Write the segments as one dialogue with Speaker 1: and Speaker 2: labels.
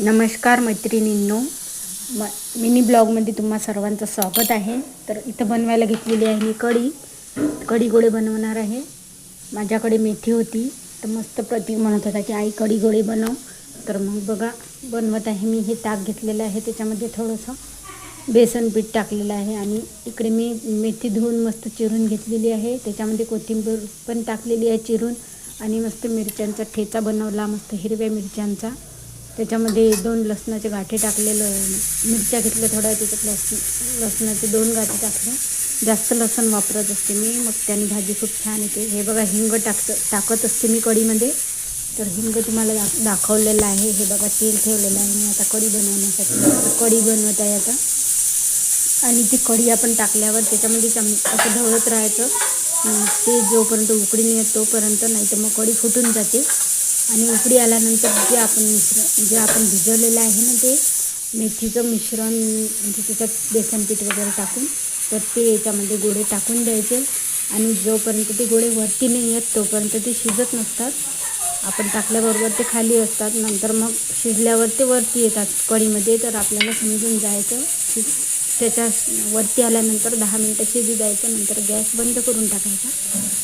Speaker 1: नमस्कार मैत्रिणींनो, मिनी ब्लॉगमध्ये तुम्हा सर्वांचं स्वागत आहे। तर इथं बनवायला घेतलेली आहे मी कढी गोळे बनवणार आहे। माझ्याकडे मेथी होती तर मस्त प्रतीक म्हणत होता की आई कढी गोळे बनव। तर मग बघा बनवत आहे मी। हे ताक घेतलेलं आहे, त्याच्यामध्ये थोडंसं बेसन पीठ टाकलेलं आहे आणि इकडे मी मेथी धुवून मस्त चिरून घेतलेली आहे। त्याच्यामध्ये कोथिंबीर पण टाकलेली आहे चिरून आणि मस्त मिरच्यांचा ठेचा बनवला, मस्त हिरव्या मिरच्यांचा। त्याच्यामध्ये 2 लसणाचे गाठे टाकलेलं, मिरच्या घेतल्या थोड्या, त्याच्यात लसणाचे 2 गाठे टाकले। जास्त लसण वापरत असते मी, मग त्याने भाजी खूप छान येते। हे बघा हिंग टाकत असते मी कढीमध्ये। तर हिंग तुम्हाला दाखवलेलं आहे। हे बघा तेल ठेवलेलं आहे मी आता कढी बनवण्यासाठी। कढी बनवत आहे आता आणि ती कढी आपण टाकल्यावर त्याच्यामध्ये असं ढवळत राहायचं ते जोपर्यंत उकळी नाही येत तोपर्यंत, नाही तर मग कढी फुटून जाते। आणि उकळी आल्यानंतर जे आपण भिजवलेलं आहे ना ते मेथीचं मिश्रण, म्हणजे त्याच्यात बेसन पीठ वगैरे टाकून तर ते याच्यामध्ये गोळे टाकून द्यायचे आणि जोपर्यंत ते गोळे वरती नाही येत तोपर्यंत ते शिजत नसतात। आपण टाकल्याबरोबर ते खाली असतात, नंतर मग शिजल्यावर ते वरती येतात कढीमध्ये। तर आपल्याला समजून जायचं की त्याच्या वरती आल्यानंतर 10 मिनटं शिजू द्यायचं, नंतर गॅस बंद करून टाकायचा।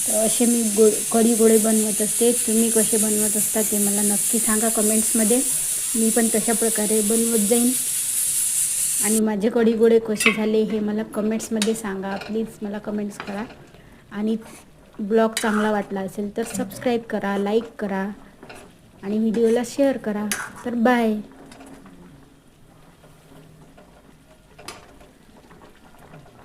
Speaker 1: तर असे मी कढी गोळे बनवत असते। तुम्ही कसे बनवत असता ते मला नक्की सांगा कमेंट्समध्ये। मी पण तशा प्रकारे बनवत जाईन आणि माझे कढी गोळे कसे झाले हे मला कमेंट्समध्ये सांगा प्लीज। मला कमेंट्स करा आणि ब्लॉग चांगला वाटला असेल तर सबस्क्राईब करा, लाईक करा आणि व्हिडिओला शेअर करा। तर बाय।